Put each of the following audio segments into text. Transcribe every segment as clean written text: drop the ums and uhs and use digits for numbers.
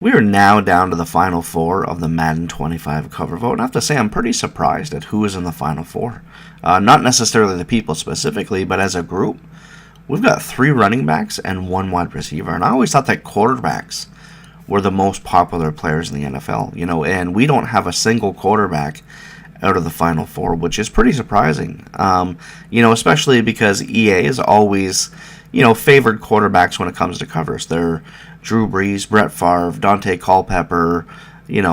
We are now down to the final four of the Madden 25 cover vote, and I have to say I'm pretty surprised at who is in the final four. Not necessarily the people specifically, but as a group, we've got 3 running backs and 1 wide receiver, and I always thought that quarterbacks were the most popular players in the NFL, and we don't have a single quarterback out of the final four, which is pretty surprising, especially because EA is always, favored quarterbacks when it comes to covers. They're Drew Brees, Brett Favre, Dante Culpepper,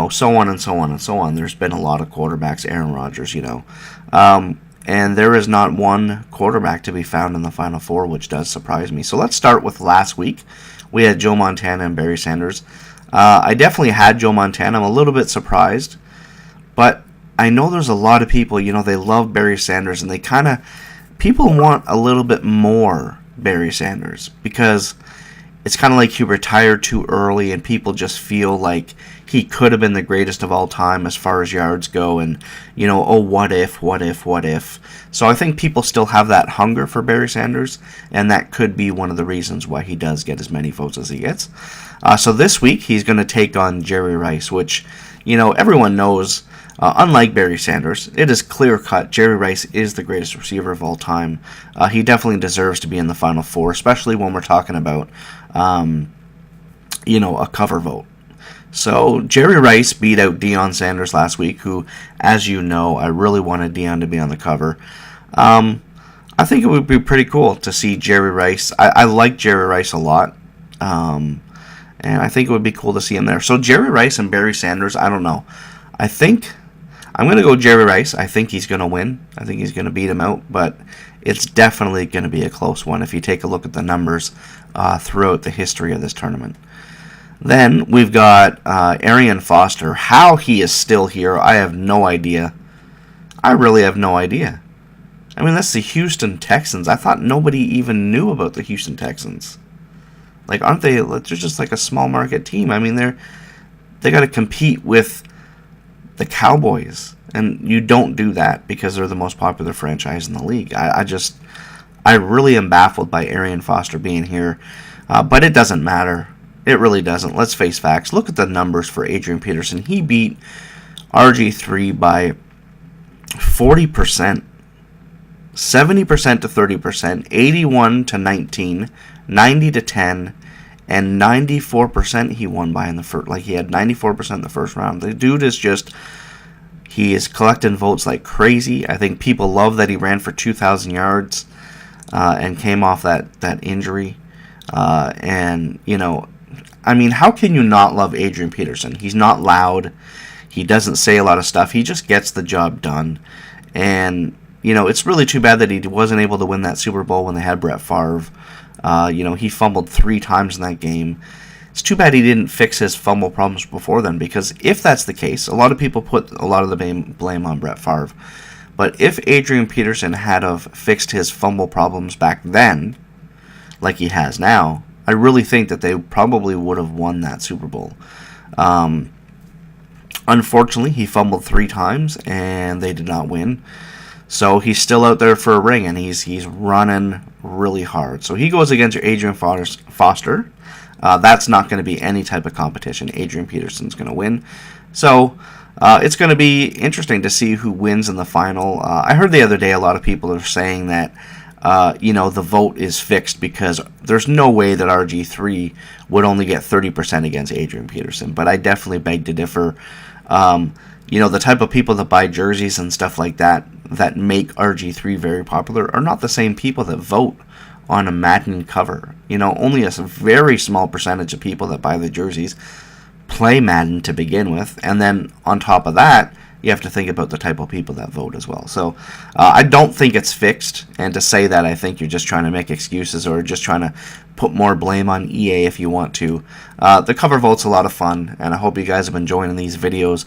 so on and so on and so on. There's been a lot of quarterbacks, Aaron Rodgers, and there is not one quarterback to be found in the final four, which does surprise me. So let's start with last week. We had Joe Montana and Barry Sanders. I definitely had Joe Montana. I'm a little bit surprised, but I know there's a lot of people, they love Barry Sanders, and people want a little bit more Barry Sanders because it's kind of like he retired too early and people just feel like he could have been the greatest of all time as far as yards go, and, what if. So I think people still have that hunger for Barry Sanders, and that could be one of the reasons why he does get as many votes as he gets. So this week he's going to take on Jerry Rice, which, everyone knows. Unlike Barry Sanders, it is clear-cut. Jerry Rice is the greatest receiver of all time. He definitely deserves to be in the Final Four, especially when we're talking about, a cover vote. So Jerry Rice beat out Deion Sanders last week, who, as you know, I really wanted Deion to be on the cover. I think it would be pretty cool to see Jerry Rice. I like Jerry Rice a lot, and I think it would be cool to see him there. So Jerry Rice and Barry Sanders, I don't know. I think I'm going to go Jerry Rice. I think he's going to win. I think he's going to beat him out, but it's definitely going to be a close one if you take a look at the numbers throughout the history of this tournament. Then we've got Arian Foster. How he is still here, I have no idea. I really have no idea. I mean, that's the Houston Texans. I thought nobody even knew about the Houston Texans. Aren't they? They're just like a small market team. I mean, they got to compete with the Cowboys, and you don't do that because they're the most popular franchise in the league. I really am baffled by Arian Foster being here, but it doesn't matter. It really doesn't. Let's face facts. Look at the numbers for Adrian Peterson. He beat RG3 by 40%, 70% to 30%, 81 to 19, 90 to 10, and 94% he won by in the first. He had 94% in the first round. The dude is he is collecting votes like crazy. I think people love that he ran for 2,000 yards and came off that injury. How can you not love Adrian Peterson? He's not loud. He doesn't say a lot of stuff. He just gets the job done. And, it's really too bad that he wasn't able to win that Super Bowl when they had Brett Favre. He fumbled 3 times in that game. It's too bad he didn't fix his fumble problems before then, because if that's the case, a lot of people put a lot of the blame on Brett Favre. But if Adrian Peterson had have fixed his fumble problems back then, like he has now, I really think that they probably would have won that Super Bowl. Unfortunately, he fumbled 3 times, and they did not win. So he's still out there for a ring, and he's running really hard. So he goes against Adrian Foster. That's not going to be any type of competition. Adrian Peterson's going to win. So it's going to be interesting to see who wins in the final. I heard the other day a lot of people are saying that the vote is fixed because there's no way that RG3 would only get 30% against Adrian Peterson. But I definitely beg to differ. The type of people that buy jerseys and stuff like that make RG3 very popular are not the same people that vote on a Madden cover. Only a very small percentage of people that buy the jerseys play Madden to begin with, and then on top of that, you have to think about the type of people that vote as well. So I don't think it's fixed, and to say that, I think you're just trying to make excuses or just trying to put more blame on EA if you want to. The cover vote's a lot of fun, and I hope you guys have been enjoying these videos.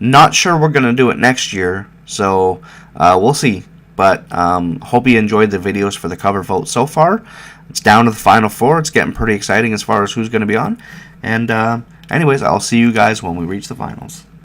Not sure we're going to do it next year, so we'll see. But hope you enjoyed the videos for the cover vote so far. It's down to the final 4. It's getting pretty exciting as far as who's going to be on. And anyways, I'll see you guys when we reach the finals.